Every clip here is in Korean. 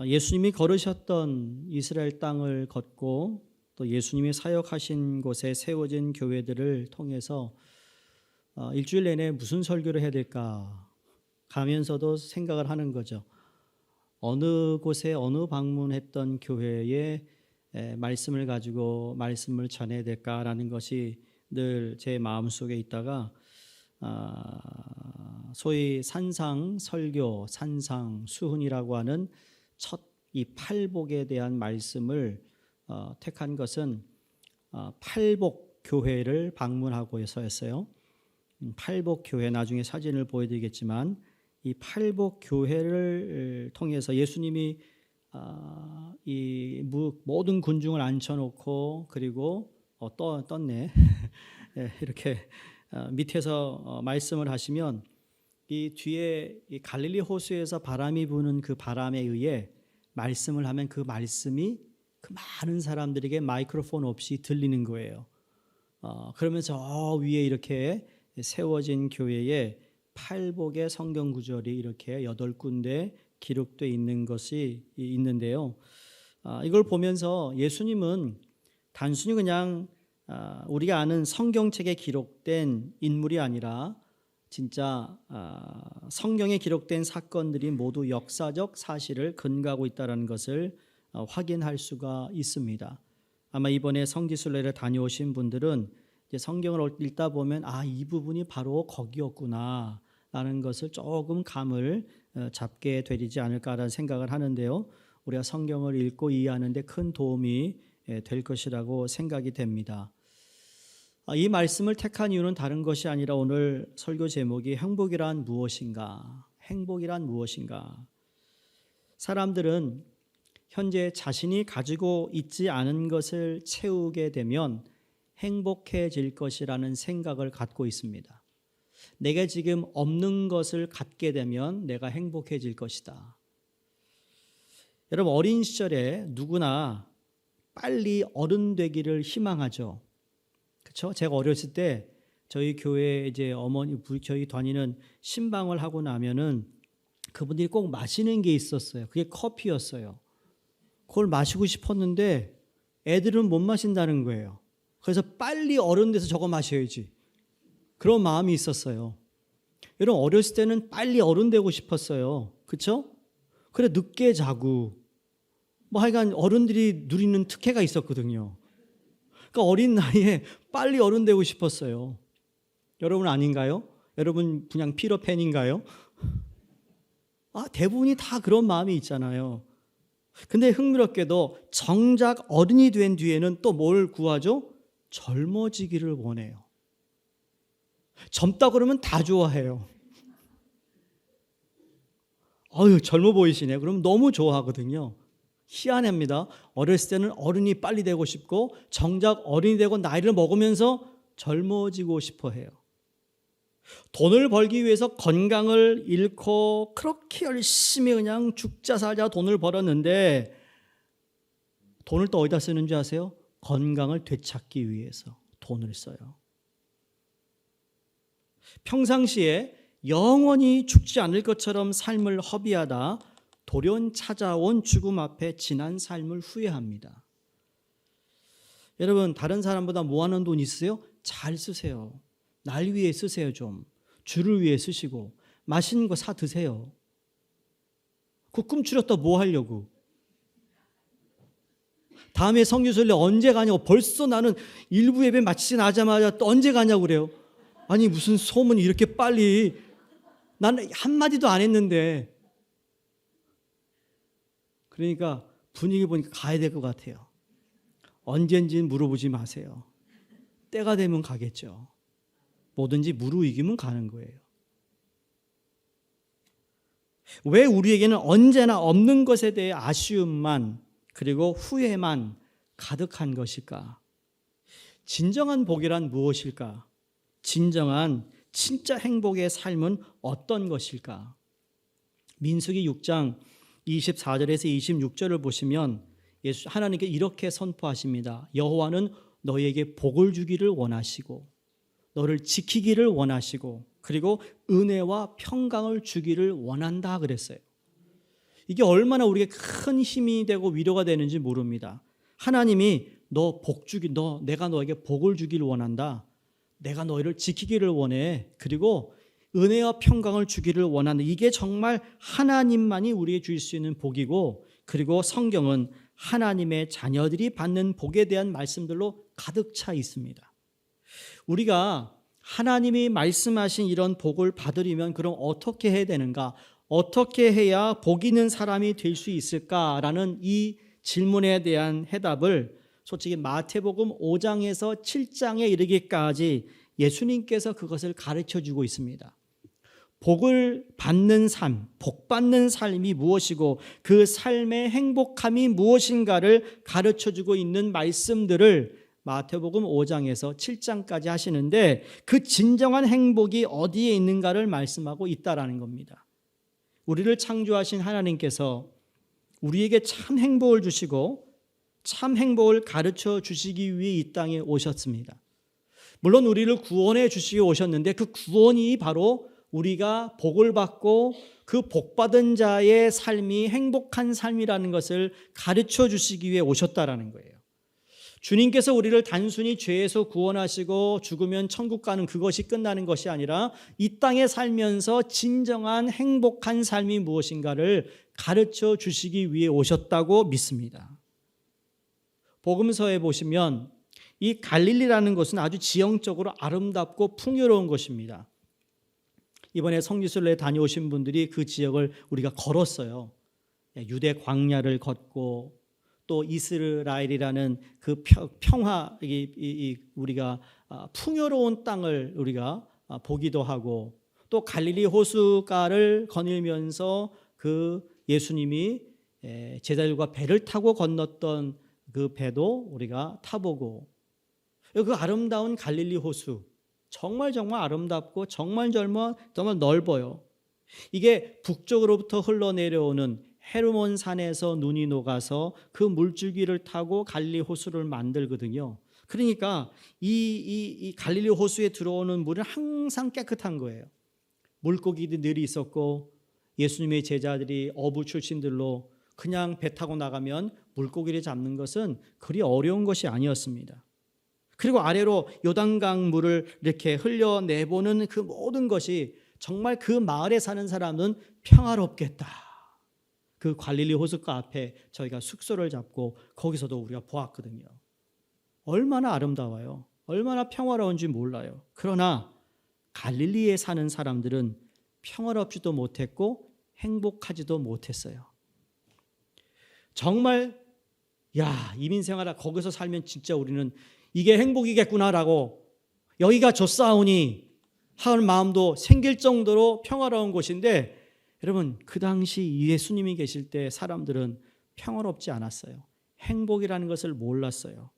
예수님이 걸으셨던 이스라엘 땅을 걷고 또 예수님이 사역하신 곳에 세워진 교회들을 통해서 일주일 내내 무슨 설교를 해야 될까 가면서도 생각을 하는 거죠. 어느 곳에 어느 방문했던 교회에 말씀을 가지고 말씀을 전해야 될까라는 것이 늘 제 마음속에 있다가 소위 산상 설교, 산상 수훈이라고 하는 첫 이 팔복에 대한 말씀을 택한 것은 팔복 교회를 방문하고 해서였어요. 팔복 교회, 나중에 사진을 보여드리겠지만 이 팔복 교회를 통해서 예수님이 이 모든 군중을 앉혀놓고 그리고 떴네 이렇게 밑에서 말씀을 하시면 이 뒤에 이 갈릴리 호수에서 바람이 부는 그 바람에 의해 말씀을 하면 그 말씀이 그 많은 사람들에게 마이크로폰 없이 들리는 거예요. 그러면서 위에 이렇게 세워진 교회에 팔복의 성경 구절이 이렇게 8군데 기록되어 있는 것이 있는데요. 이걸 보면서 예수님은 단순히 그냥 우리가 아는 성경책에 기록된 인물이 아니라 진짜 성경에 기록된 사건들이 모두 역사적 사실을 근거하고 있다는 것을 확인할 수가 있습니다. 아마 이번에 성지순례를 다녀오신 분들은 이제 성경을 읽다 보면 이 부분이 바로 거기였구나 라는 것을 조금 감을 잡게 되지 않을까라는 생각을 하는데요. 우리가 성경을 읽고 이해하는 데 큰 도움이 될 것이라고 생각이 됩니다. 이 말씀을 택한 이유는 다른 것이 아니라 오늘 설교 제목이 행복이란 무엇인가? 행복이란 무엇인가? 사람들은 현재 자신이 가지고 있지 않은 것을 채우게 되면 행복해질 것이라는 생각을 갖고 있습니다. 내가 지금 없는 것을 갖게 되면 내가 행복해질 것이다. 여러분, 어린 시절에 누구나 빨리 어른 되기를 희망하죠. 그렇죠? 제가 어렸을 때 저희 교회 이제 저희 다니는 신방을 하고 나면은 그분들이 꼭 마시는 게 있었어요. 그게 커피였어요. 그걸 마시고 싶었는데 애들은 못 마신다는 거예요. 그래서 빨리 어른 돼서 저거 마셔야지. 그런 마음이 있었어요. 여러분, 어렸을 때는 빨리 어른 되고 싶었어요. 그렇죠? 그래 늦게 자고 하여간 어른들이 누리는 특혜가 있었거든요. 그러니까 어린 나이에 빨리 어른 되고 싶었어요. 여러분 아닌가요? 여러분 그냥 피터팬인가요? 대부분이 다 그런 마음이 있잖아요. 근데 흥미롭게도 정작 어른이 된 뒤에는 또 뭘 구하죠? 젊어지기를 원해요. 젊다 그러면 다 좋아해요. 젊어 보이시네. 그럼 너무 좋아하거든요. 희한합니다. 어렸을 때는 어른이 빨리 되고 싶고 정작 어른이 되고 나이를 먹으면서 젊어지고 싶어 해요. 돈을 벌기 위해서 건강을 잃고 그렇게 열심히 그냥 죽자 살자 돈을 벌었는데 돈을 또 어디다 쓰는 줄 아세요? 건강을 되찾기 위해서 돈을 써요. 평상시에 영원히 죽지 않을 것처럼 삶을 허비하다 돌연 찾아온 죽음 앞에 지난 삶을 후회합니다. 여러분, 다른 사람보다 모아놓은 돈 있으세요? 잘 쓰세요. 날 위해 쓰세요. 좀 주를 위해 쓰시고 맛있는 거 사 드세요. 그 꿈추렸다 뭐 하려고? 다음에 성지순례 언제 가냐고. 벌써 나는 일부 예배 마치지 나자마자 또 언제 가냐고 그래요. 아니 무슨 소문이 이렇게 빨리. 나는 한마디도 안 했는데. 그러니까 분위기 보니까 가야 될 것 같아요. 언젠지는 물어보지 마세요. 때가 되면 가겠죠. 뭐든지 무르익으면 가는 거예요. 왜 우리에게는 언제나 없는 것에 대해 아쉬움만 그리고 후회만 가득한 것일까? 진정한 복이란 무엇일까? 진짜 행복의 삶은 어떤 것일까? 민수기 6장 24절에서 26절을 보시면 하나님께 이렇게 선포하십니다. 여호와는 너희에게 복을 주기를 원하시고 너를 지키기를 원하시고 그리고 은혜와 평강을 주기를 원한다 그랬어요. 이게 얼마나 우리에게 큰 힘이 되고 위로가 되는지 모릅니다. 하나님이 내가 너에게 복을 주기를 원한다. 내가 너희를 지키기를 원해. 그리고 은혜와 평강을 주기를 원한다. 이게 정말 하나님만이 우리에게 줄 수 있는 복이고, 그리고 성경은 하나님의 자녀들이 받는 복에 대한 말씀들로 가득 차 있습니다. 우리가 하나님이 말씀하신 이런 복을 받으려면 그럼 어떻게 해야 되는가? 어떻게 해야 복 있는 사람이 될 수 있을까라는 이 질문에 대한 해답을 솔직히 마태복음 5장에서 7장에 이르기까지 예수님께서 그것을 가르쳐주고 있습니다. 복을 받는 삶, 복 받는 삶이 무엇이고 그 삶의 행복함이 무엇인가를 가르쳐주고 있는 말씀들을 마태복음 5장에서 7장까지 하시는데, 그 진정한 행복이 어디에 있는가를 말씀하고 있다라는 겁니다. 우리를 창조하신 하나님께서 우리에게 참 행복을 주시고 참 행복을 가르쳐 주시기 위해 이 땅에 오셨습니다. 물론 우리를 구원해 주시기 오셨는데, 그 구원이 바로 우리가 복을 받고 그 복받은 자의 삶이 행복한 삶이라는 것을 가르쳐 주시기 위해 오셨다라는 거예요. 주님께서 우리를 단순히 죄에서 구원하시고 죽으면 천국 가는 그것이 끝나는 것이 아니라 이 땅에 살면서 진정한 행복한 삶이 무엇인가를 가르쳐 주시기 위해 오셨다고 믿습니다. 복음서에 보시면 이 갈릴리라는 것은 아주 지형적으로 아름답고 풍요로운 것입니다. 이번에 성지순례 다녀오신 분들이 그 지역을 우리가 걸었어요. 유대 광야를 걷고 또 이스라엘이라는 그 평화, 우리가 풍요로운 땅을 우리가 보기도 하고, 또 갈릴리 호수가를 거닐면서 그 예수님이 제자들과 배를 타고 건넜던 그 배도 우리가 타보고, 그 아름다운 갈릴리 호수 정말 아름답고 정말 넓어요. 이게 북쪽으로부터 흘러내려오는 헤르몬 산에서 눈이 녹아서 그 물줄기를 타고 갈릴리 호수를 만들거든요. 그러니까 이 갈릴리 호수에 들어오는 물은 항상 깨끗한 거예요. 물고기들이 늘 있었고, 예수님의 제자들이 어부 출신들로 그냥 배 타고 나가면 물고기를 잡는 것은 그리 어려운 것이 아니었습니다. 그리고 아래로 요단강 물을 이렇게 흘려내보는 그 모든 것이 정말 그 마을에 사는 사람은 평화롭겠다. 그 갈릴리 호숫가 앞에 저희가 숙소를 잡고 거기서도 우리가 보았거든요. 얼마나 아름다워요. 얼마나 평화로운지 몰라요. 그러나 갈릴리에 사는 사람들은 평화롭지도 못했고 행복하지도 못했어요. 정말 이민생활아 거기서 살면 진짜 우리는 이게 행복이겠구나라고, 여기가 좋사오니 하는 마음도 생길 정도로 평화로운 곳인데, 여러분 그 당시 예수님이 계실 때 사람들은 평화롭지 않았어요. 행복이라는 것을 몰랐어요.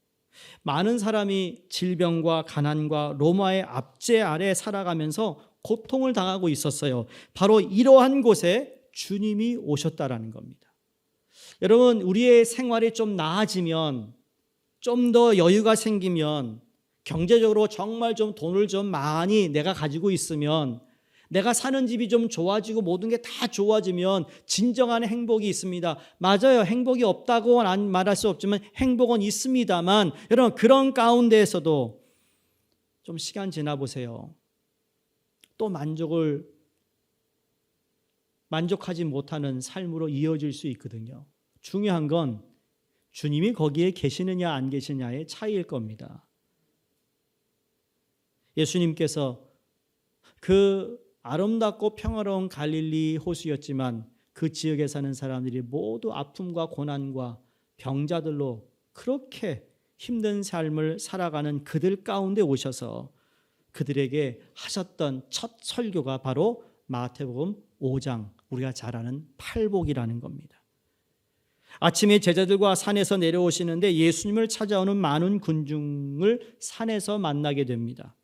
많은 사람이 질병과 가난과 로마의 압제 아래 살아가면서 고통을 당하고 있었어요. 바로 이러한 곳에 주님이 오셨다라는 겁니다. 여러분, 우리의 생활이 좀 나아지면, 좀 더 여유가 생기면, 경제적으로 정말 좀 돈을 좀 많이 내가 가지고 있으면, 내가 사는 집이 좀 좋아지고 모든 게 다 좋아지면 진정한 행복이 있습니다. 맞아요. 행복이 없다고 말할 수 없지만 행복은 있습니다만, 여러분 그런 가운데에서도 좀 시간 지나 보세요. 또 만족하지 못하는 삶으로 이어질 수 있거든요. 중요한 건 주님이 거기에 계시느냐 안 계시냐의 차이일 겁니다. 예수님께서 그 아름답고 평화로운 갈릴리 호수였지만 그 지역에 사는 사람들이 모두 아픔과 고난과 병자들로 그렇게 힘든 삶을 살아가는 그들 가운데 오셔서 그들에게 하셨던 첫 설교가 바로 마태복음 5장, 우리가 잘 아는 팔복이라는 겁니다. 아침에 제자들과 산에서 내려오시는데 예수님을 찾아오는 많은 군중을 산에서 만나게 됩니다.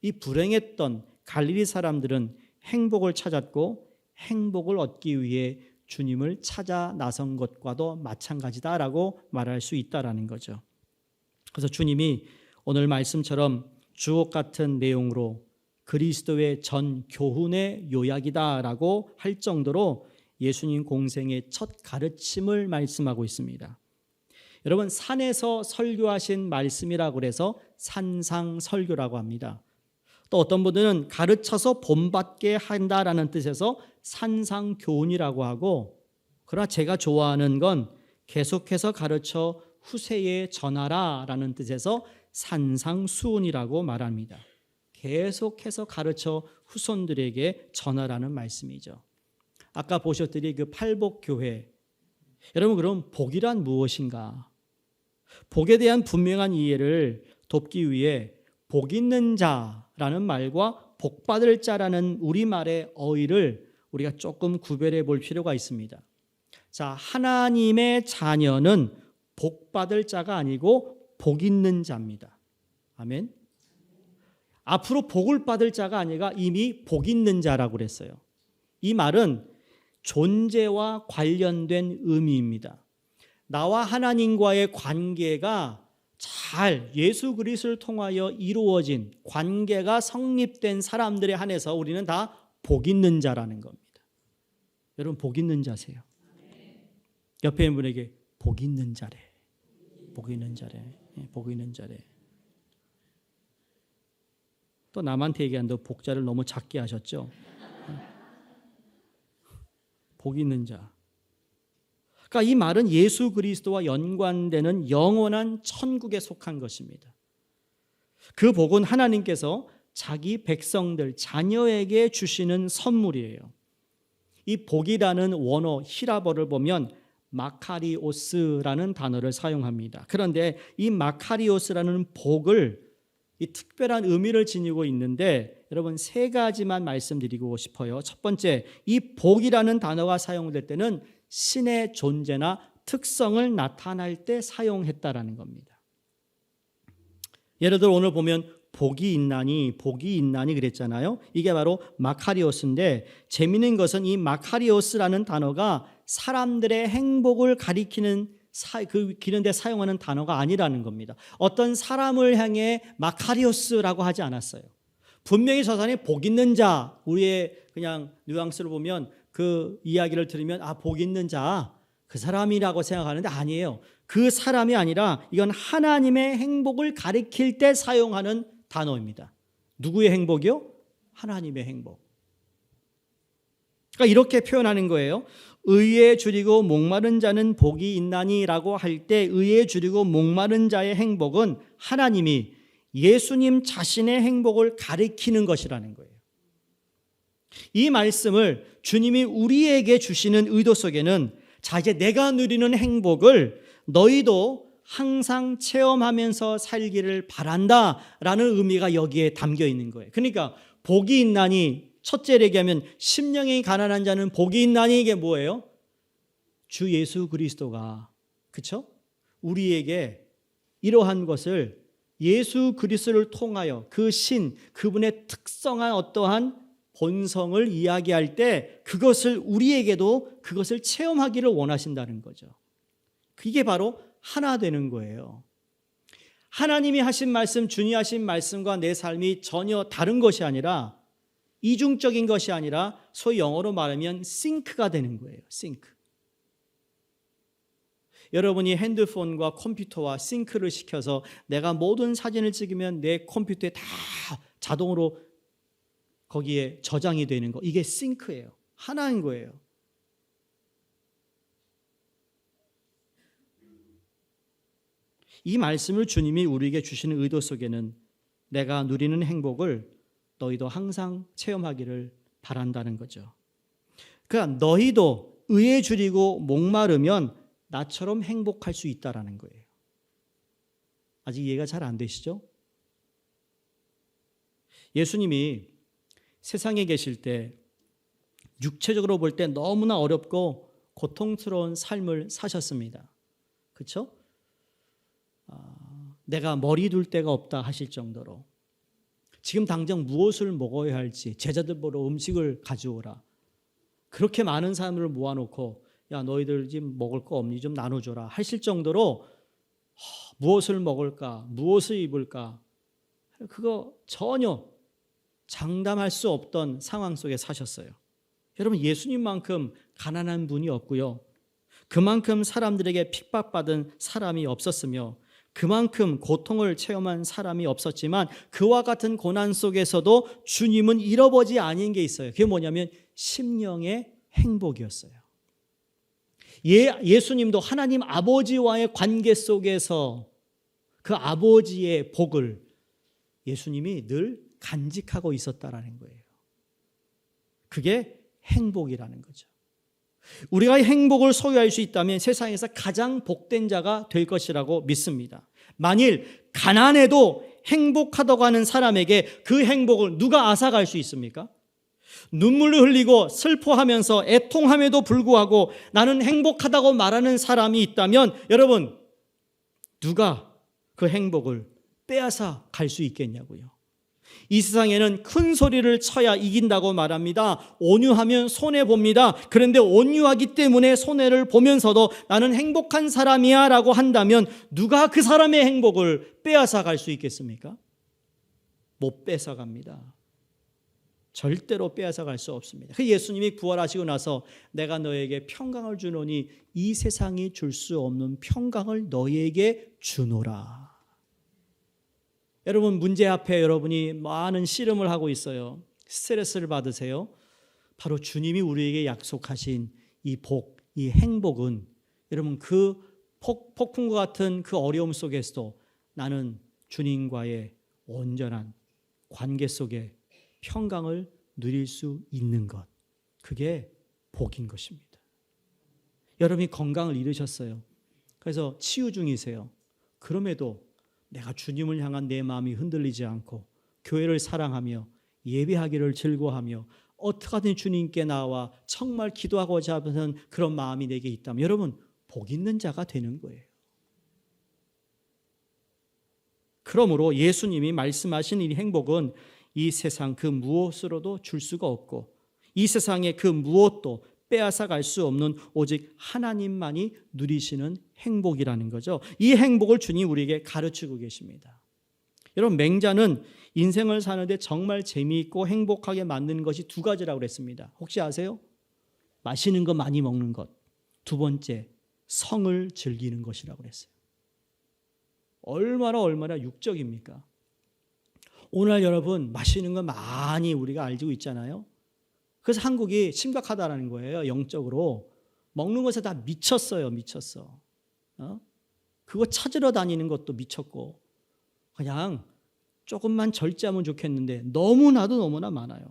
이 불행했던 갈릴리 사람들은 행복을 찾았고 행복을 얻기 위해 주님을 찾아 나선 것과도 마찬가지다라고 말할 수 있다라는 거죠. 그래서 주님이 오늘 말씀처럼 주옥 같은 내용으로 그리스도의 전 교훈의 요약이다라고 할 정도로 예수님 공생의 첫 가르침을 말씀하고 있습니다. 여러분, 산에서 설교하신 말씀이라고 그래서 산상설교라고 합니다. 또 어떤 분들은 가르쳐서 본받게 한다라는 뜻에서 산상교훈이라고 하고, 그러나 제가 좋아하는 건 계속해서 가르쳐 후세에 전하라라는 뜻에서 산상수훈이라고 말합니다. 계속해서 가르쳐 후손들에게 전하라는 말씀이죠. 아까 보셨더니 그 팔복교회, 여러분, 그럼 복이란 무엇인가? 복에 대한 분명한 이해를 돕기 위해 복 있는 자라는 말과 복 받을 자라는 우리말의 어휘를 우리가 조금 구별해 볼 필요가 있습니다. 자, 하나님의 자녀는 복 받을 자가 아니고 복 있는 자입니다. 아멘. 앞으로 복을 받을 자가 아니라 이미 복 있는 자라고 그랬어요. 이 말은 존재와 관련된 의미입니다. 나와 하나님과의 관계가 잘 예수 그리스도를 통하여 이루어진 관계가 성립된 사람들에 한해서 우리는 다 복 있는 자라는 겁니다. 여러분, 복 있는 자세요. 옆에 있는 분에게 복 있는 자래. 복 있는 자래. 복 있는 자래. 또 남한테 얘기한다. 복자를 너무 작게 하셨죠. 복 있는 자. 그러니까 이 말은 예수 그리스도와 연관되는 영원한 천국에 속한 것입니다. 그 복은 하나님께서 자기 백성들, 자녀에게 주시는 선물이에요. 이 복이라는 원어 히라버를 보면 마카리오스라는 단어를 사용합니다. 그런데 이 마카리오스라는 복을 이 특별한 의미를 지니고 있는데 여러분, 세 가지만 말씀드리고 싶어요. 첫 번째, 이 복이라는 단어가 사용될 때는 신의 존재나 특성을 나타날 때 사용했다라는 겁니다. 예를 들어 오늘 보면 복이 있나니 그랬잖아요. 이게 바로 마카리오스인데, 재미있는 것은 이 마카리오스라는 단어가 사람들의 행복을 가리키는 기는데 사용하는 단어가 아니라는 겁니다. 어떤 사람을 향해 마카리오스라고 하지 않았어요. 분명히 저 사람이 복 있는 자, 우리의 그냥 뉘앙스를 보면 그 이야기를 들으면 복 있는 자, 그 사람이라고 생각하는데 아니에요. 그 사람이 아니라 이건 하나님의 행복을 가리킬 때 사용하는 단어입니다. 누구의 행복이요? 하나님의 행복. 그러니까 이렇게 표현하는 거예요. 의에 줄이고 목마른 자는 복이 있나니라고 할 때 의에 줄이고 목마른 자의 행복은 하나님이 예수님 자신의 행복을 가리키는 것이라는 거예요. 이 말씀을 주님이 우리에게 주시는 의도 속에는 자, 이제 내가 누리는 행복을 너희도 항상 체험하면서 살기를 바란다라는 의미가 여기에 담겨 있는 거예요. 그러니까 복이 있나니, 첫째로 얘기하면 심령이 가난한 자는 복이 있나니, 이게 뭐예요? 주 예수 그리스도가, 그렇죠? 우리에게 이러한 것을 예수 그리스도를 통하여 그 신, 그분의 특성한 어떠한 본성을 이야기할 때 그것을 우리에게도 그것을 체험하기를 원하신다는 거죠. 그게 바로 하나 되는 거예요. 하나님이 하신 말씀, 주님 하신 말씀과 내 삶이 전혀 다른 것이 아니라, 이중적인 것이 아니라 소위 영어로 말하면 싱크가 되는 거예요. 싱크. 여러분이 핸드폰과 컴퓨터와 싱크를 시켜서 내가 모든 사진을 찍으면 내 컴퓨터에 다 자동으로 거기에 저장이 되는 거, 이게 싱크예요. 하나인 거예요. 이 말씀을 주님이 우리에게 주시는 의도 속에는 내가 누리는 행복을 너희도 항상 체험하기를 바란다는 거죠. 그러니까 너희도 의에 줄이고 목마르면 나처럼 행복할 수 있다라는 거예요. 아직 이해가 잘 안 되시죠? 예수님이 세상에 계실 때 육체적으로 볼 때 너무나 어렵고 고통스러운 삶을 사셨습니다. 그렇죠? 내가 머리 둘 데가 없다 하실 정도로, 지금 당장 무엇을 먹어야 할지 제자들 보러 음식을 가져오라, 그렇게 많은 사람들을 모아놓고 야, 너희들 지금 먹을 거 없니? 좀 나눠줘라 하실 정도로 무엇을 먹을까, 무엇을 입을까, 그거 전혀 장담할 수 없던 상황 속에 사셨어요. 여러분, 예수님만큼 가난한 분이 없고요. 그만큼 사람들에게 핍박받은 사람이 없었으며 그만큼 고통을 체험한 사람이 없었지만 그와 같은 고난 속에서도 주님은 잃어버리지 않은 게 있어요. 그게 뭐냐면 심령의 행복이었어요. 예수님도 하나님 아버지와의 관계 속에서 그 아버지의 복을 예수님이 늘 간직하고 있었다라는 거예요. 그게 행복이라는 거죠. 우리가 행복을 소유할 수 있다면 세상에서 가장 복된 자가 될 것이라고 믿습니다. 만일 가난해도 행복하다고 하는 사람에게 그 행복을 누가 앗아갈 수 있습니까? 눈물을 흘리고 슬퍼하면서 애통함에도 불구하고 나는 행복하다고 말하는 사람이 있다면 여러분, 누가 그 행복을 빼앗아 갈 수 있겠냐고요. 이 세상에는 큰 소리를 쳐야 이긴다고 말합니다. 온유하면 손해봅니다. 그런데 온유하기 때문에 손해를 보면서도 나는 행복한 사람이야 라고 한다면 누가 그 사람의 행복을 빼앗아 갈 수 있겠습니까? 못 뺏어갑니다. 절대로 빼앗아 갈 수 없습니다. 그 예수님이 부활하시고 나서 내가 너에게 평강을 주노니 이 세상이 줄 수 없는 평강을 너에게 주노라. 여러분, 문제 앞에 여러분이 많은 씨름을 하고 있어요. 스트레스를 받으세요. 바로 주님이 우리에게 약속하신 이 복, 이 행복은 여러분 그 폭풍과 같은 그 어려움 속에서도 나는 주님과의 온전한 관계 속에 평강을 누릴 수 있는 것, 그게 복인 것입니다. 여러분이 건강을 잃으셨어요. 그래서 치유 중이세요. 그럼에도 내가 주님을 향한 내 마음이 흔들리지 않고 교회를 사랑하며 예배하기를 즐거워하며 어떻게 하든 주님께 나와 정말 기도하고자 하는 그런 마음이 내게 있다면 여러분, 복 있는 자가 되는 거예요. 그러므로 예수님이 말씀하신 이 행복은 이 세상 그 무엇으로도 줄 수가 없고 이 세상의 그 무엇도 빼앗아 갈 수 없는 오직 하나님만이 누리시는 행복이라는 거죠. 이 행복을 주님 우리에게 가르치고 계십니다. 여러분, 맹자는 인생을 사는데 정말 재미있고 행복하게 만드는 것이 두 가지라고 그랬습니다. 혹시 아세요? 맛있는 거 많이 먹는 것. 두 번째, 성을 즐기는 것이라고 그랬어요. 얼마나 육적입니까? 오늘 여러분, 맛있는 거 많이 우리가 알고 있잖아요. 그래서 한국이 심각하다는 거예요. 영적으로 먹는 것에 다 미쳤어요. 그거 찾으러 다니는 것도 미쳤고 그냥 조금만 절제하면 좋겠는데 너무나 많아요.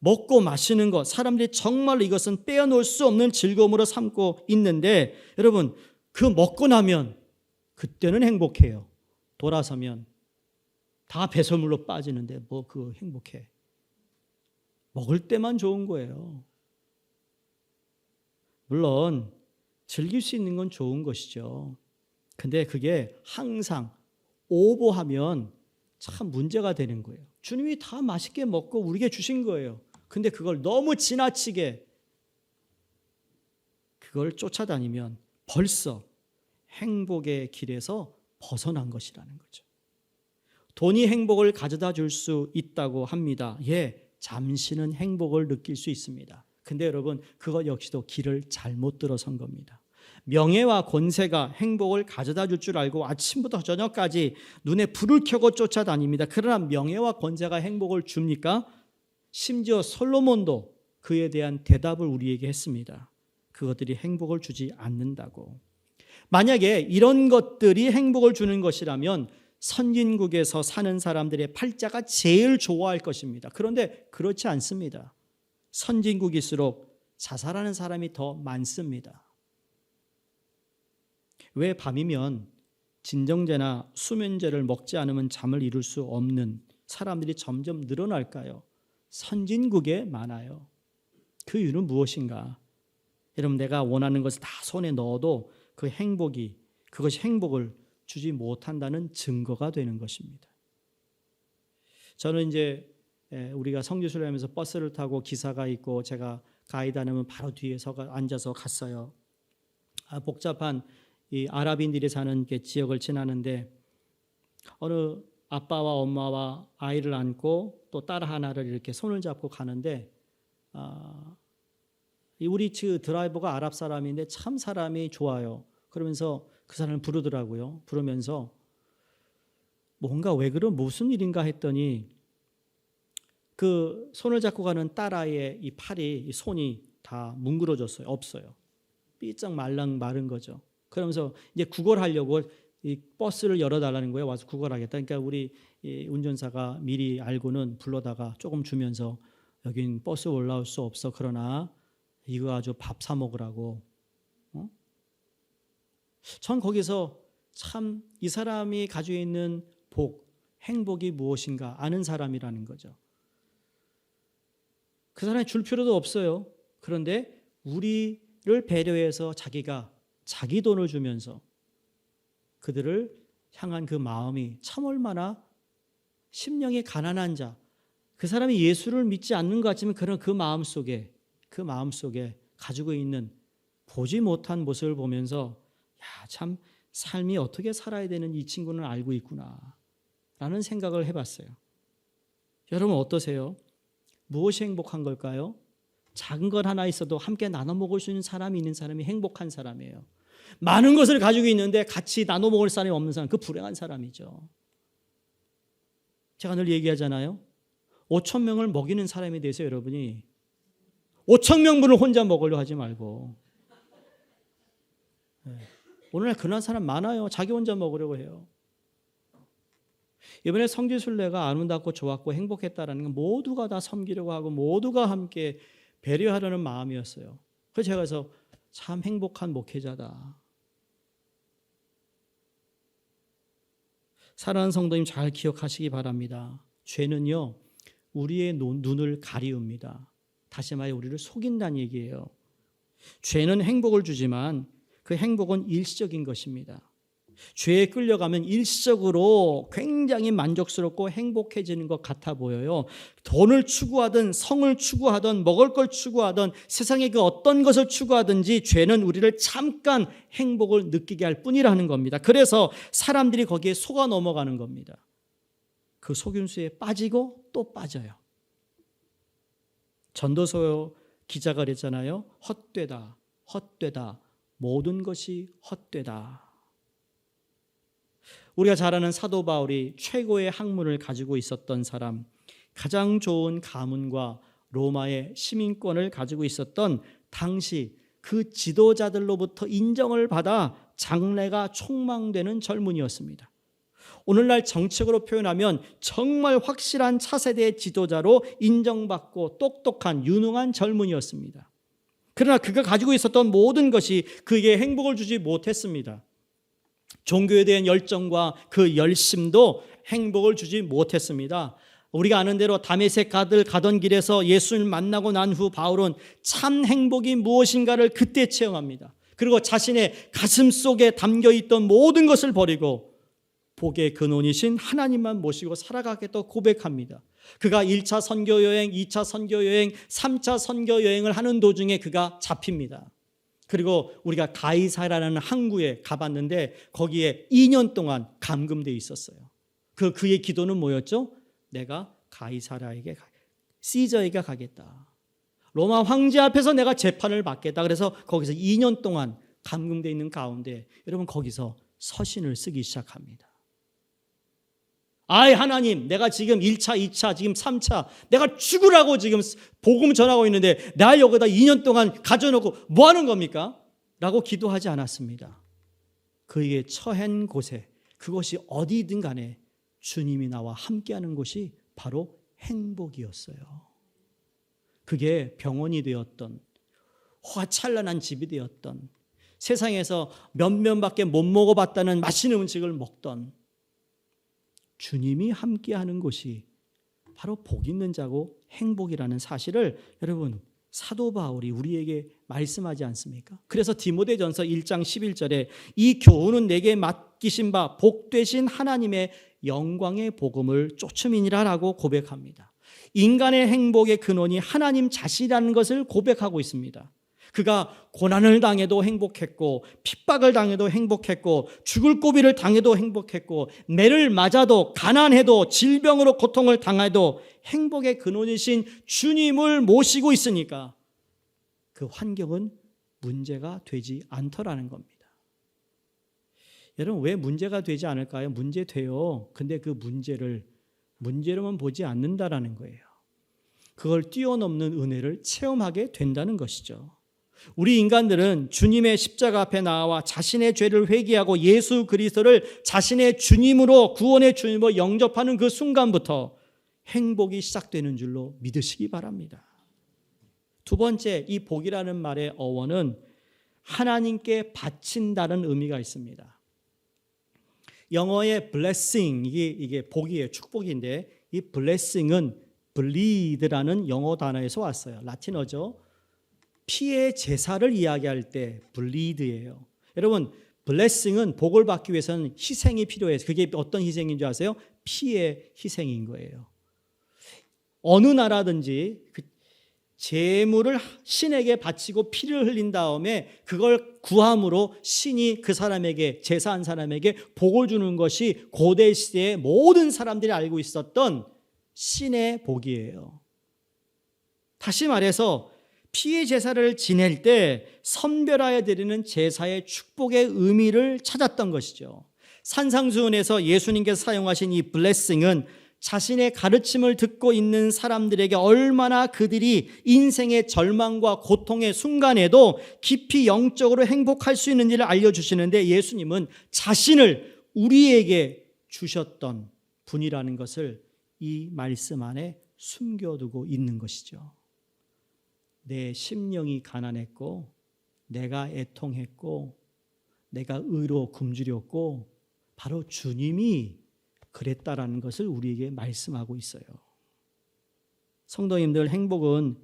먹고 마시는 것, 사람들이 정말 이것은 빼어놓을 수 없는 즐거움으로 삼고 있는데 여러분, 그 먹고 나면 그때는 행복해요. 돌아서면 다 배설물로 빠지는데 뭐 그 행복해. 먹을 때만 좋은 거예요. 물론 즐길 수 있는 건 좋은 것이죠. 근데 그게 항상 오버하면 참 문제가 되는 거예요. 주님이 다 맛있게 먹고 우리에게 주신 거예요. 근데 그걸 너무 지나치게 그걸 쫓아다니면 벌써 행복의 길에서 벗어난 것이라는 거죠. 돈이 행복을 가져다 줄 수 있다고 합니다. 예, 잠시는 행복을 느낄 수 있습니다. 근데 여러분, 그것 역시도 길을 잘못 들어선 겁니다. 명예와 권세가 행복을 가져다 줄 줄 알고 아침부터 저녁까지 눈에 불을 켜고 쫓아다닙니다. 그러나 명예와 권세가 행복을 줍니까? 심지어 솔로몬도 그에 대한 대답을 우리에게 했습니다. 그것들이 행복을 주지 않는다고. 만약에 이런 것들이 행복을 주는 것이라면 선진국에서 사는 사람들의 팔자가 제일 좋아할 것입니다. 그런데 그렇지 않습니다. 선진국일수록 자살하는 사람이 더 많습니다. 왜 밤이면 진정제나 수면제를 먹지 않으면 잠을 이룰 수 없는 사람들이 점점 늘어날까요? 선진국에 많아요. 그 이유는 무엇인가? 여러분, 내가 원하는 것을 다 손에 넣어도 그것이 행복을 주지 못한다는 증거가 되는 것입니다. 저는 이제 우리가 성지순례 하면서 버스를 타고 기사가 있고 제가 가이드 하면 바로 뒤에 앉아서 갔어요. 복잡한 이 아랍인들이 사는 지역을 지나는데 어느 아빠와 엄마와 아이를 안고 또 딸 하나를 이렇게 손을 잡고 가는데 우리 드라이버가 아랍 사람인데 참 사람이 좋아요. 그러면서 그 사람을 부르더라고요. 부르면서 뭔가 왜 그런 무슨 일인가 했더니 그 손을 잡고 가는 딸아이의 이 팔이, 이 손이 다 뭉그러졌어요. 없어요. 삐쩍 마른 거죠. 그러면서 이제 구걸하려고 이 버스를 열어달라는 거예요. 와서 구걸하겠다. 그러니까 우리 이 운전사가 미리 알고는 불러다가 조금 주면서 여긴 버스 올라올 수 없어. 그러나 이거 아주 밥 사 먹으라고. 전 거기서 참 이 사람이 가지고 있는 행복이 무엇인가 아는 사람이라는 거죠. 그 사람이 줄 필요도 없어요. 그런데 우리를 배려해서 자기가 자기 돈을 주면서 그들을 향한 그 마음이 참 얼마나 심령이 가난한 자, 그 사람이 예수를 믿지 않는 것 같지만 그런 그 마음 속에 가지고 있는 보지 못한 모습을 보면서 야, 참 삶이 어떻게 살아야 되는 이 친구는 알고 있구나 라는 생각을 해봤어요. 여러분 어떠세요? 무엇이 행복한 걸까요? 작은 것 하나 있어도 함께 나눠 먹을 수 있는 사람이 있는 사람이 행복한 사람이에요. 많은 것을 가지고 있는데 같이 나눠 먹을 사람이 없는 사람, 그 불행한 사람이죠. 제가 늘 얘기하잖아요. 5천 명을 먹이는 사람에 대해서 여러분이 5천 명분을 혼자 먹으려 하지 말고, 오늘날 그런 사람 많아요. 자기 혼자 먹으려고 해요. 이번에 성지순례가 아름답고 좋았고 행복했다라는 건 모두가 다 섬기려고 하고 모두가 함께 배려하려는 마음이었어요. 그래서 제가 그래서 참 행복한 목회자다. 사랑하는 성도님 잘 기억하시기 바랍니다. 죄는요, 우리의 눈을 가리웁니다. 다시 말해 우리를 속인다는 얘기예요. 죄는 행복을 주지만 그 행복은 일시적인 것입니다. 죄에 끌려가면 일시적으로 굉장히 만족스럽고 행복해지는 것 같아 보여요. 돈을 추구하든 성을 추구하든 먹을 걸 추구하든 세상의 그 어떤 것을 추구하든지 죄는 우리를 잠깐 행복을 느끼게 할 뿐이라는 겁니다. 그래서 사람들이 거기에 속아 넘어가는 겁니다. 그 속임수에 빠지고 또 빠져요. 전도서 기자가 그랬잖아요. 헛되다, 헛되다, 모든 것이 헛되다. 우리가 잘 아는 사도 바울이 최고의 학문을 가지고 있었던 사람, 가장 좋은 가문과 로마의 시민권을 가지고 있었던 당시 그 지도자들로부터 인정을 받아 장래가 촉망되는 젊은이였습니다. 오늘날 정책으로 표현하면 정말 확실한 차세대의 지도자로 인정받고 똑똑한 유능한 젊은이였습니다. 그러나 그가 가지고 있었던 모든 것이 그에게 행복을 주지 못했습니다. 종교에 대한 열정과 그 열심도 행복을 주지 못했습니다. 우리가 아는 대로 다메섹 가던 길에서 예수를 만나고 난 후 바울은 참 행복이 무엇인가를 그때 체험합니다. 그리고 자신의 가슴 속에 담겨있던 모든 것을 버리고 복의 근원이신 하나님만 모시고 살아가겠다고 고백합니다. 그가 1차 선교여행, 2차 선교여행, 3차 선교여행을 하는 도중에 그가 잡힙니다. 그리고 우리가 가이사라는 항구에 가봤는데 거기에 2년 동안 감금되어 있었어요. 그의 기도는 뭐였죠? 내가 가이사라에게, 시저에게 가겠다. 로마 황제 앞에서 내가 재판을 받겠다. 그래서 거기서 2년 동안 감금되어 있는 가운데 여러분 거기서 서신을 쓰기 시작합니다. 아이 하나님, 내가 지금 1차, 2차, 지금 3차 내가 죽으라고 지금 복음 전하고 있는데 나 여기다 2년 동안 가져놓고 뭐 하는 겁니까? 라고 기도하지 않았습니다. 그에게 처한 곳에, 그것이 어디든 간에 주님이 나와 함께하는 곳이 바로 행복이었어요. 그게 병원이 되었던, 화찬란한 집이 되었던, 세상에서 몇몇밖에 못 먹어봤다는 맛있는 음식을 먹던, 주님이 함께하는 곳이 바로 복 있는 자고 행복이라는 사실을 여러분 사도 바울이 우리에게 말씀하지 않습니까? 그래서 디모데전서 1장 11절에 이 교훈은 내게 맡기신 바 복되신 하나님의 영광의 복음을 쫓음이니라라고 고백합니다. 인간의 행복의 근원이 하나님 자신이라는 것을 고백하고 있습니다. 그가 고난을 당해도 행복했고 핍박을 당해도 행복했고 죽을 고비를 당해도 행복했고 매를 맞아도 가난해도 질병으로 고통을 당해도 행복의 근원이신 주님을 모시고 있으니까 그 환경은 문제가 되지 않더라는 겁니다. 여러분 왜 문제가 되지 않을까요? 문제돼요. 근데 그 문제를 문제로만 보지 않는다라는 거예요. 그걸 뛰어넘는 은혜를 체험하게 된다는 것이죠. 우리 인간들은 주님의 십자가 앞에 나와 자신의 죄를 회개하고 예수 그리스도를 자신의 주님으로 구원의 주님으로 영접하는 그 순간부터 행복이 시작되는 줄로 믿으시기 바랍니다. 두 번째, 이 복이라는 말의 어원은 하나님께 바친다는 의미가 있습니다. 영어의 blessing, 이게 복이에요. 축복인데 이 blessing은 bleed라는 영어 단어에서 왔어요. 라틴어죠. 피의 제사를 이야기할 때 bleed예요. 여러분, blessing은 복을 받기 위해서는 희생이 필요해요. 그게 어떤 희생인 줄 아세요? 피의 희생인 거예요. 어느 나라든지 제물을 신에게 바치고 피를 흘린 다음에 그걸 구함으로 신이 그 사람에게, 제사한 사람에게 복을 주는 것이 고대 시대의 모든 사람들이 알고 있었던 신의 복이에요. 다시 말해서 피의 제사를 지낼 때 선별하여 드리는 제사의 축복의 의미를 찾았던 것이죠. 산상수훈에서 예수님께서 사용하신 이 블레싱은 자신의 가르침을 듣고 있는 사람들에게 얼마나 그들이 인생의 절망과 고통의 순간에도 깊이 영적으로 행복할 수 있는지를 알려주시는데, 예수님은 자신을 우리에게 주셨던 분이라는 것을 이 말씀 안에 숨겨두고 있는 것이죠. 내 심령이 가난했고, 내가 애통했고, 내가 의로 굶주렸고, 바로 주님이 그랬다라는 것을 우리에게 말씀하고 있어요. 성도님들, 행복은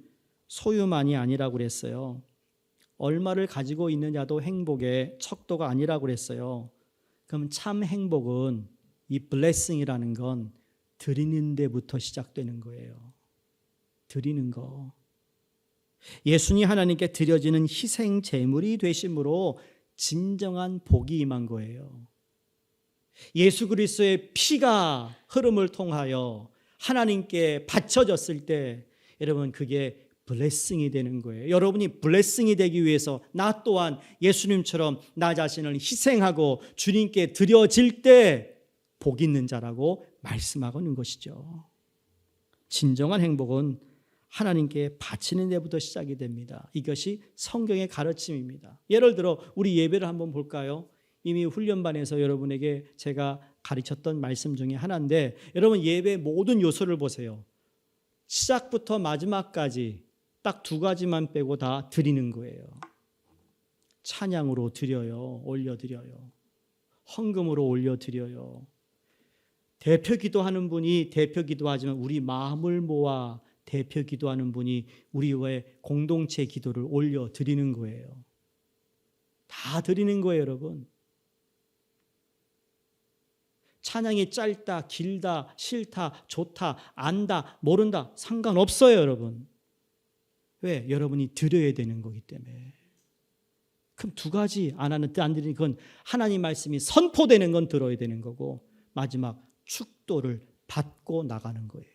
소유만이 아니라고 그랬어요. 얼마를 가지고 있느냐도 행복의 척도가 아니라고 그랬어요. 그럼 참 행복은, 이 블레싱이라는 건 드리는 데부터 시작되는 거예요. 드리는 거. 예수님 하나님께 드려지는 희생 제물이 되심으로 진정한 복이 임한 거예요. 예수 그리스도의 피가 흐름을 통하여 하나님께 바쳐졌을 때 여러분, 그게 블레싱이 되는 거예요. 여러분이 블레싱이 되기 위해서 나 또한 예수님처럼 나 자신을 희생하고 주님께 드려질 때 복 있는 자라고 말씀하고 있는 것이죠. 진정한 행복은 하나님께 바치는 데부터 시작이 됩니다. 이것이 성경의 가르침입니다. 예를 들어 우리 예배를 한번 볼까요? 이미 훈련반에서 여러분에게 제가 가르쳤던 말씀 중에 하나인데, 여러분 예배의 모든 요소를 보세요. 시작부터 마지막까지 딱 두 가지만 빼고 다 드리는 거예요. 찬양으로 드려요. 올려드려요. 헌금으로 올려드려요. 대표 기도하는 분이 대표 기도하지만 우리 마음을 모아 대표 기도하는 분이 우리의 공동체 기도를 올려드리는 거예요. 다 드리는 거예요, 여러분. 찬양이 짧다, 길다, 싫다, 좋다, 안다, 모른다 상관없어요, 여러분. 왜? 여러분이 드려야 되는 거기 때문에. 그럼 두 가지 안 드리는 건 하나님 말씀이 선포되는 건 들어야 되는 거고, 마지막 축도를 받고 나가는 거예요.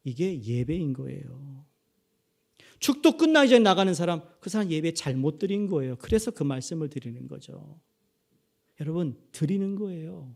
이게 예배인 거예요. 축도 끝나기 전에 나가는 사람, 그 사람 예배 잘못 드린 거예요. 그래서 그 말씀을 드리는 거죠. 여러분, 드리는 거예요.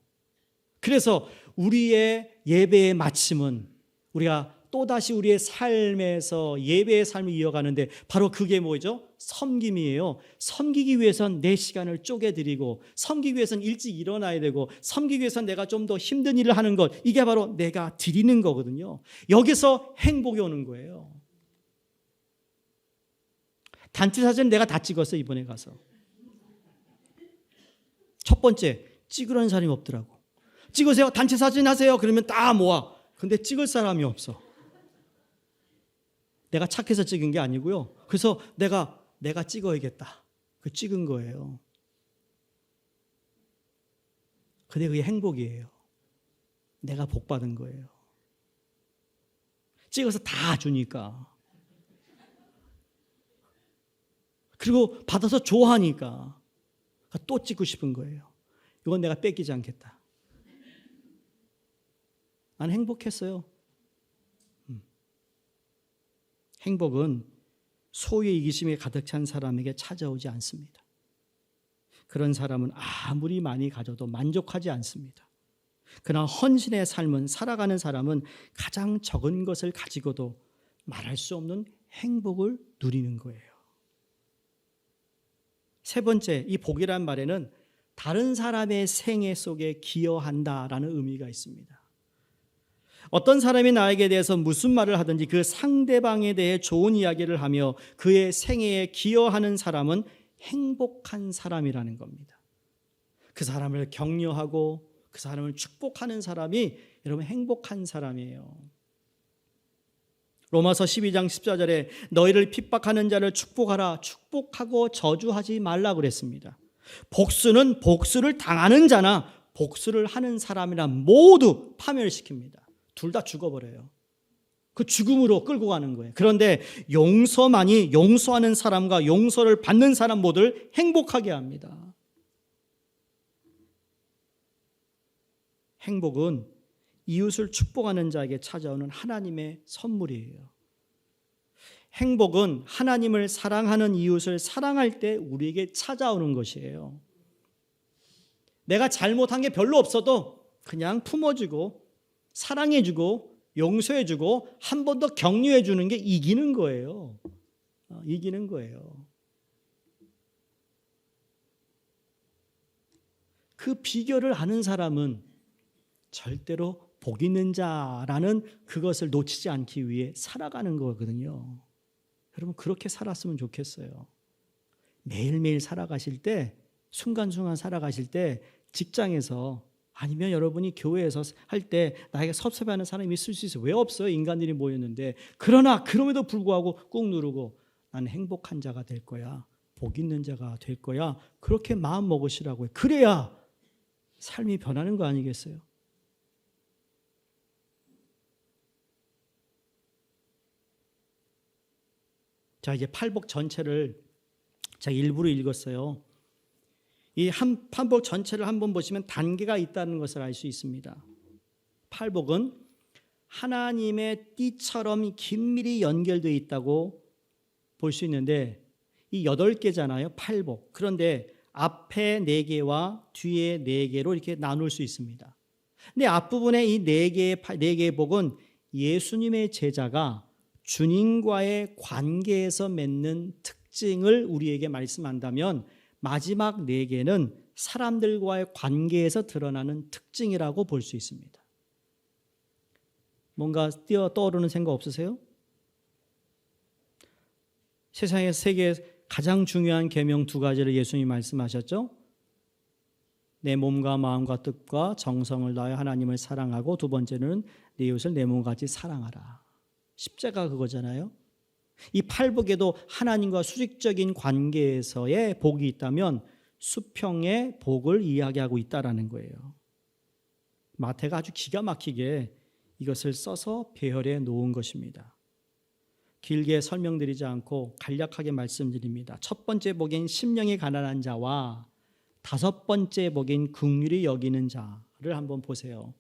그래서 우리의 예배의 마침은 우리가 또다시 우리의 삶에서 예배의 삶을 이어가는데 바로 그게 뭐죠? 섬김이에요. 섬기기 위해서는 내 시간을 쪼개드리고, 섬기기 위해서는 일찍 일어나야 되고, 섬기기 위해서는 내가 좀 더 힘든 일을 하는 것, 이게 바로 내가 드리는 거거든요. 여기서 행복이 오는 거예요. 단체 사진 내가 다 찍었어요, 이번에 가서. 첫 번째, 찍으라는 사람이 없더라고. 찍으세요. 단체 사진 하세요. 그러면 다 모아. 근데 찍을 사람이 없어. 내가 착해서 찍은 게 아니고요. 그래서 내가 찍어야겠다. 그 찍은 거예요. 근데 그게 행복이에요. 내가 복 받은 거예요. 찍어서 다 주니까. 그리고 받아서 좋아하니까 또 찍고 싶은 거예요. 이건 내가 뺏기지 않겠다. 난 행복했어요. 행복은 소유의 이기심에 가득 찬 사람에게 찾아오지 않습니다. 그런 사람은 아무리 많이 가져도 만족하지 않습니다. 그러나 헌신의 삶은, 살아가는 사람은 가장 적은 것을 가지고도 말할 수 없는 행복을 누리는 거예요. 세 번째, 이 복이란 말에는 다른 사람의 생애 속에 기여한다라는 의미가 있습니다. 어떤 사람이 나에게 대해서 무슨 말을 하든지 그 상대방에 대해 좋은 이야기를 하며 그의 생애에 기여하는 사람은 행복한 사람이라는 겁니다. 그 사람을 격려하고 그 사람을 축복하는 사람이 여러분 행복한 사람이에요. 로마서 12장 14절에 너희를 핍박하는 자를 축복하라, 축복하고 저주하지 말라 그랬습니다. 복수는 복수를 당하는 자나 복수를 하는 사람이나 모두 파멸시킵니다. 둘 다 죽어버려요. 그 죽음으로 끌고 가는 거예요. 그런데 용서만이 용서하는 사람과 용서를 받는 사람 모두를 행복하게 합니다. 행복은 이웃을 축복하는 자에게 찾아오는 하나님의 선물이에요. 행복은 하나님을 사랑하는 이웃을 사랑할 때 우리에게 찾아오는 것이에요. 내가 잘못한 게 별로 없어도 그냥 품어주고 사랑해주고 용서해주고 한 번 더 격려해주는 게 이기는 거예요. 이기는 거예요. 그 비결을 아는 사람은 절대로 복 있는 자라는 그것을 놓치지 않기 위해 살아가는 거거든요. 여러분 그렇게 살았으면 좋겠어요. 매일매일 살아가실 때, 순간순간 살아가실 때 직장에서 아니면 여러분이 교회에서 할 때 나에게 섭섭해하는 사람이 있을 수 있어요. 왜 없어요? 인간들이 모였는데. 그러나 그럼에도 불구하고 꾹 누르고 나는 행복한 자가 될 거야. 복 있는 자가 될 거야. 그렇게 마음 먹으시라고요. 그래야 삶이 변하는 거 아니겠어요? 자, 이제 팔복 전체를 제가 일부러 읽었어요. 이 팔복 전체를 한번 보시면 단계가 있다는 것을 알 수 있습니다. 팔복은 하나님의 띠처럼 긴밀히 연결되어 있다고 볼 수 있는데 이 8개잖아요. 팔복. 그런데 앞에 4개와 뒤에 4개로 이렇게 나눌 수 있습니다. 근데 앞부분에 이 4개의 복은 예수님의 제자가 주님과의 관계에서 맺는 특징을 우리에게 말씀한다면 마지막 4개는 사람들과의 관계에서 드러나는 특징이라고 볼 수 있습니다. 뭔가 떠오르는 생각 없으세요? 세상의 세계 가장 중요한 계명 2가지를 예수님이 말씀하셨죠. 내 몸과 마음과 뜻과 정성을 다하여 하나님을 사랑하고 두 번째는 내 이웃을 내 몸과 같이 사랑하라. 십자가 그거잖아요. 이 팔복에도 하나님과 수직적인 관계에서의 복이 있다면 수평의 복을 이야기하고 있다라는 거예요. 마태가 아주 기가 막히게 이것을 써서 배열해 놓은 것입니다. 길게 설명드리지 않고 간략하게 말씀드립니다. 첫 번째 복인 심령이 가난한 자와 5번째 복인 긍휼히 여기는 자를 한번 보세요.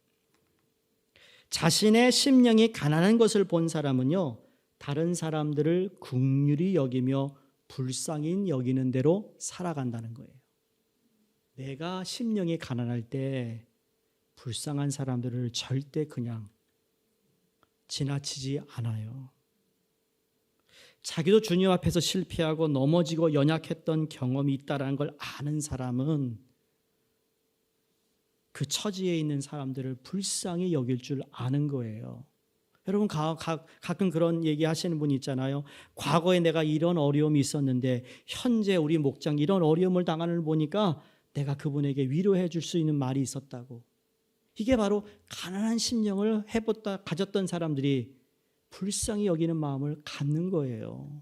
자신의 심령이 가난한 것을 본 사람은요, 다른 사람들을 긍휼히 여기며 불쌍히 여기는 대로 살아간다는 거예요. 내가 심령이 가난할 때 불쌍한 사람들을 절대 그냥 지나치지 않아요. 자기도 주님 앞에서 실패하고 넘어지고 연약했던 경험이 있다는 걸 아는 사람은 그 처지에 있는 사람들을 불쌍히 여길 줄 아는 거예요. 여러분 가끔 그런 얘기 하시는 분이 있잖아요. 과거에 내가 이런 어려움이 있었는데 현재 우리 목장 이런 어려움을 당하는 걸 보니까 내가 그분에게 위로해 줄 수 있는 말이 있었다고. 이게 바로 가난한 심령을 가졌던 사람들이 불쌍히 여기는 마음을 갖는 거예요.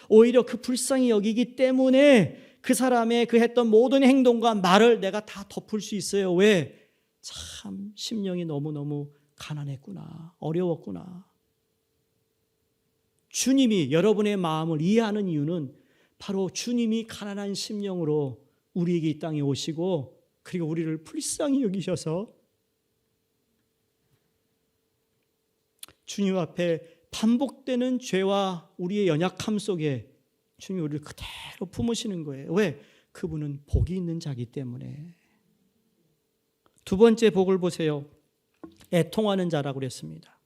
오히려 그 불쌍히 여기기 때문에 그 사람의 그 했던 모든 행동과 말을 내가 다 덮을 수 있어요. 왜? 참 심령이 너무너무 가난했구나. 어려웠구나. 주님이 여러분의 마음을 이해하는 이유는 바로 주님이 가난한 심령으로 우리에게 이 땅에 오시고 그리고 우리를 불쌍히 여기셔서 주님 앞에 반복되는 죄와 우리의 연약함 속에 주님이 우리를 그대로 품으시는 거예요. 왜? 그분은 복이 있는 자기 때문에. 두 번째 복을 보세요. 애통하는 자라고 그랬습니다.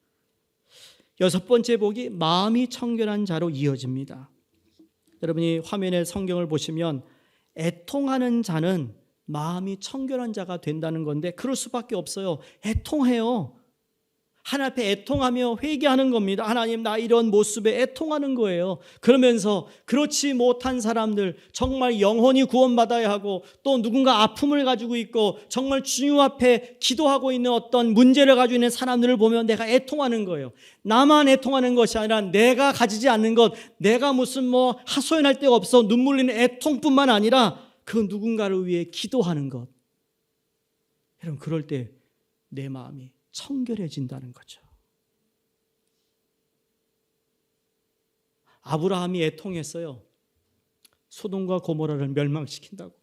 여섯 번째 복이 마음이 청결한 자로 이어집니다. 여러분이 화면에 성경을 보시면 애통하는 자는 마음이 청결한 자가 된다는 건데 그럴 수밖에 없어요. 애통해요. 하나님 앞에 애통하며 회개하는 겁니다. 하나님, 나 이런 모습에 애통하는 거예요. 그러면서 그렇지 못한 사람들, 정말 영혼이 구원받아야 하고 또 누군가 아픔을 가지고 있고 정말 주님 앞에 기도하고 있는 어떤 문제를 가지고 있는 사람들을 보면 내가 애통하는 거예요. 나만 애통하는 것이 아니라 내가 가지지 않는 것, 내가 무슨 하소연할 데가 없어 눈물 흘리는 애통뿐만 아니라 그 누군가를 위해 기도하는 것. 여러분, 그럴 때 내 마음이 청결해진다는 거죠. 아브라함이 애통했어요. 소돔과 고모라를 멸망시킨다고.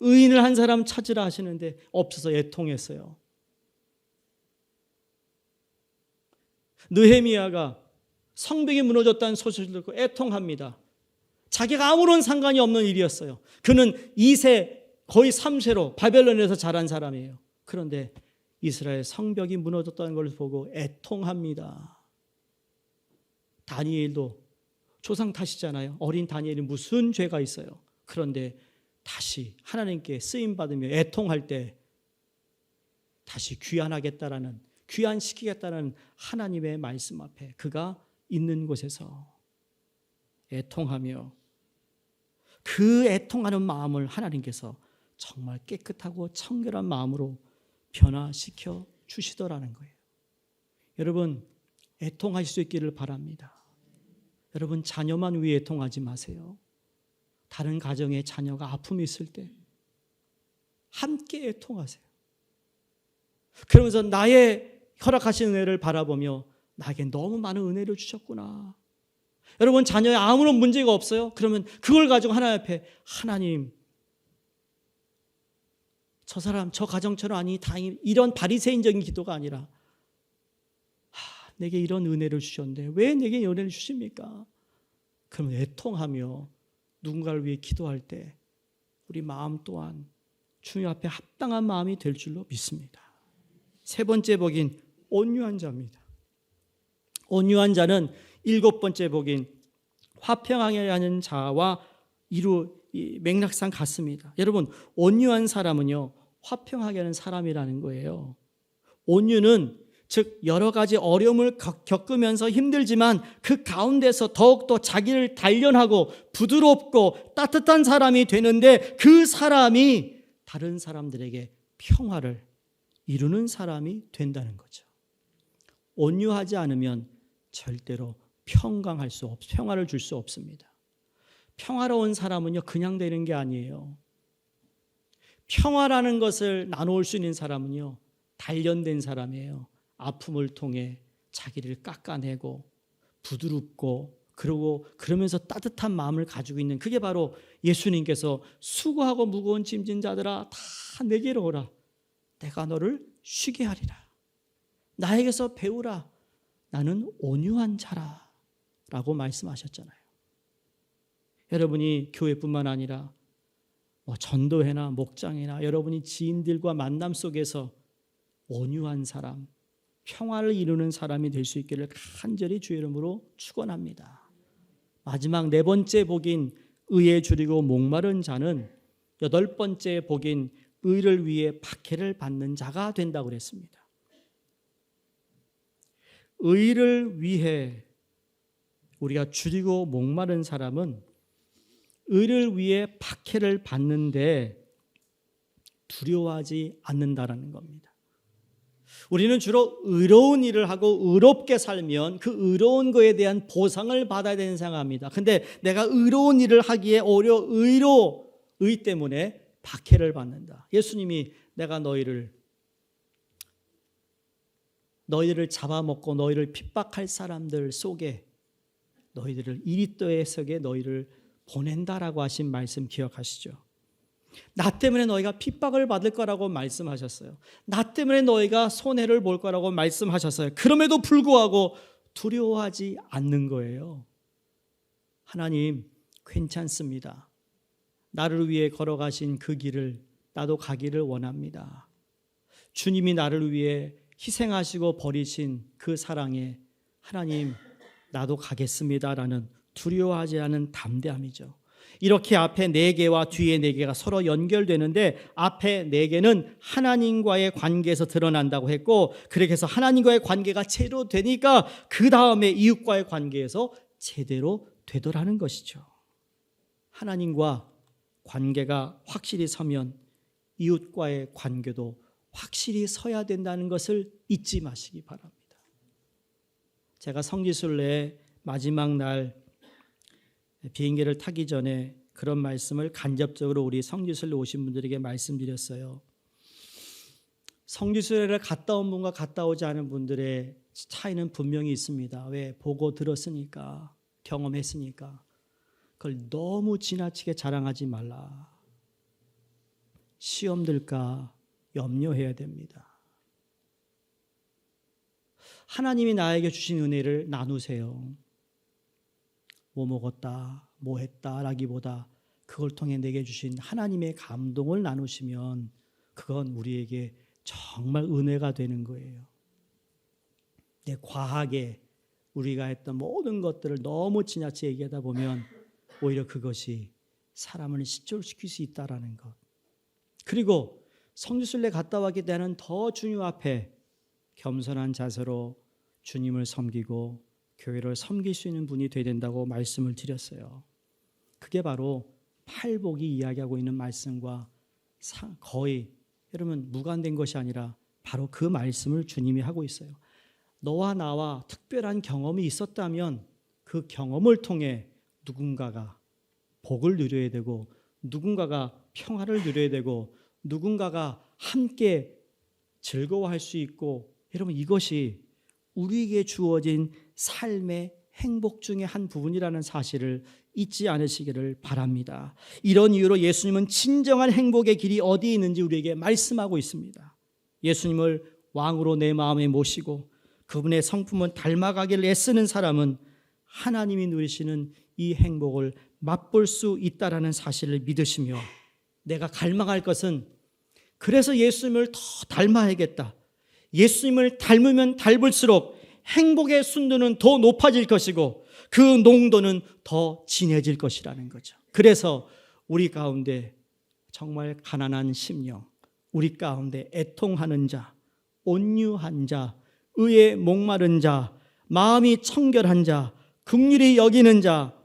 의인을 한 사람 찾으라 하시는데 없어서 애통했어요. 느헤미야가 성벽이 무너졌다는 소식을 듣고 애통합니다. 자기가 아무런 상관이 없는 일이었어요. 그는 2세 거의 3세로 바벨론에서 자란 사람이에요. 그런데 이스라엘 성벽이 무너졌다는 걸 보고 애통합니다. 다니엘도 조상 탓이잖아요. 어린 다니엘이 무슨 죄가 있어요. 그런데 다시 하나님께 쓰임받으며 애통할 때 다시 귀환하겠다라는, 귀환시키겠다는 하나님의 말씀 앞에 그가 있는 곳에서 애통하며 그 애통하는 마음을 하나님께서 정말 깨끗하고 청결한 마음으로 변화시켜 주시더라는 거예요. 여러분, 애통하실 수 있기를 바랍니다. 여러분, 자녀만 위해 애통하지 마세요. 다른 가정에 자녀가 아픔이 있을 때 함께 애통하세요. 그러면서 나의 허락하신 은혜를 바라보며 나에게 너무 많은 은혜를 주셨구나. 여러분, 자녀에 아무런 문제가 없어요? 그러면 그걸 가지고 하나님 앞에, 하나님, 저 사람, 저 가정처럼 아니, 다행히 이런 바리새인적인 기도가 아니라 내게 이런 은혜를 주셨는데 왜 내게 은혜를 주십니까? 그러면 애통하며 누군가를 위해 기도할 때 우리 마음 또한 주님 앞에 합당한 마음이 될 줄로 믿습니다. 세 번째 복인 온유한 자입니다. 온유한 자는 일곱 번째 복인 화평하게 하는 자와 맥락상 같습니다. 여러분, 온유한 사람은요, 화평하게 하는 사람이라는 거예요. 온유는 즉 여러 가지 어려움을 겪으면서 힘들지만 그 가운데서 더욱더 자기를 단련하고 부드럽고 따뜻한 사람이 되는데 그 사람이 다른 사람들에게 평화를 이루는 사람이 된다는 거죠. 온유하지 않으면 절대로 평화를 줄 수 없습니다. 평화로운 사람은요, 그냥 되는 게 아니에요. 평화라는 것을 나누어 수 있는 사람은요, 단련된 사람이에요. 아픔을 통해 자기를 깎아내고 부드럽고 그러면서 따뜻한 마음을 가지고 있는, 그게 바로 예수님께서 수고하고 무거운 짐진 자들아 다 내게로 오라, 내가 너를 쉬게 하리라, 나에게서 배우라, 나는 온유한 자라 라고 말씀하셨잖아요. 여러분이 교회뿐만 아니라 전도회나 목장이나 여러분이 지인들과 만남 속에서 온유한 사람, 평화를 이루는 사람이 될 수 있기를 간절히 주의 이름으로 축원합니다. 마지막 네 번째 복인 의에 줄이고 목마른 자는 여덟 번째 복인 의를 위해 박해를 받는 자가 된다고 그랬습니다. 의를 위해 우리가 줄이고 목마른 사람은 의를 위해 박해를 받는데 두려워하지 않는다라는 겁니다. 우리는 주로 의로운 일을 하고 의롭게 살면 그 의로운 거에 대한 보상을 받아야 되는 생각합니다. 근데 내가 의로운 일을 하기에 오히려 의 때문에 박해를 받는다. 예수님이 내가 너희를 잡아먹고 너희를 핍박할 사람들 속에 너희들을 이리또의 속에 너희를 보낸다라고 하신 말씀 기억하시죠? 나 때문에 너희가 핍박을 받을 거라고 말씀하셨어요. 나 때문에 너희가 손해를 볼 거라고 말씀하셨어요. 그럼에도 불구하고 두려워하지 않는 거예요. 하나님, 괜찮습니다. 나를 위해 걸어가신 그 길을 나도 가기를 원합니다. 주님이 나를 위해 희생하시고 버리신 그 사랑에 하나님, 나도 가겠습니다라는 두려워하지 않은 담대함이죠. 이렇게 앞에 4개와 뒤에 4개가 서로 연결되는데 앞에 4개는 하나님과의 관계에서 드러난다고 했고, 그렇게 해서 하나님과의 관계가 제대로 되니까 그 다음에 이웃과의 관계에서 제대로 되더라는 것이죠. 하나님과 관계가 확실히 서면 이웃과의 관계도 확실히 서야 된다는 것을 잊지 마시기 바랍니다. 제가 성지순례 마지막 날 비행기를 타기 전에 그런 말씀을 간접적으로 우리 성지순례 오신 분들에게 말씀드렸어요. 성지순례를 갔다 온 분과 갔다 오지 않은 분들의 차이는 분명히 있습니다. 왜? 보고 들었으니까, 경험했으니까. 그걸 너무 지나치게 자랑하지 말라. 시험 들까 염려해야 됩니다. 하나님이 나에게 주신 은혜를 나누세요. 뭐 먹었다, 뭐 했다 라기보다 그걸 통해 내게 주신 하나님의 감동을 나누시면 그건 우리에게 정말 은혜가 되는 거예요. 과하게 우리가 했던 모든 것들을 너무 지나치게 얘기하다 보면 오히려 그것이 사람을 실족시킬 수 있다는 것. 그리고 성지순례 갔다 왔기 때는 더 주님 앞에 겸손한 자세로 주님을 섬기고 교회를 섬길 수 있는 분이 되어야 된다고 말씀을 드렸어요. 그게 바로 팔복이 이야기하고 있는 말씀과 거의 여러분 무관된 것이 아니라 바로 그 말씀을 주님이 하고 있어요. 너와 나와 특별한 경험이 있었다면 그 경험을 통해 누군가가 복을 누려야 되고 누군가가 평화를 누려야 되고 누군가가 함께 즐거워할 수 있고, 여러분 이것이 우리에게 주어진 삶의 행복 중에 한 부분이라는 사실을 잊지 않으시기를 바랍니다. 이런 이유로 예수님은 진정한 행복의 길이 어디에 있는지 우리에게 말씀하고 있습니다. 예수님을 왕으로 내 마음에 모시고 그분의 성품을 닮아가기를 애쓰는 사람은 하나님이 누리시는 이 행복을 맛볼 수 있다라는 사실을 믿으시며, 내가 갈망할 것은 그래서 예수님을 더 닮아야겠다. 예수님을 닮으면 닮을수록 행복의 순도는 더 높아질 것이고 그 농도는 더 진해질 것이라는 거죠. 그래서 우리 가운데 정말 가난한 심령, 우리 가운데 애통하는 자, 온유한 자, 의에 목마른 자, 마음이 청결한 자, 긍휼히 여기는 자,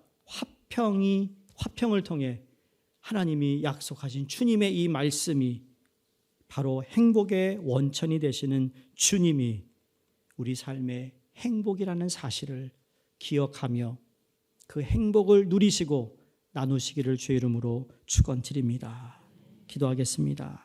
화평을 통해 하나님이 약속하신 주님의 이 말씀이 바로 행복의 원천이 되시는 주님이 우리 삶의 행복이라는 사실을 기억하며 그 행복을 누리시고 나누시기를 주의 이름으로 축원드립니다. 기도하겠습니다.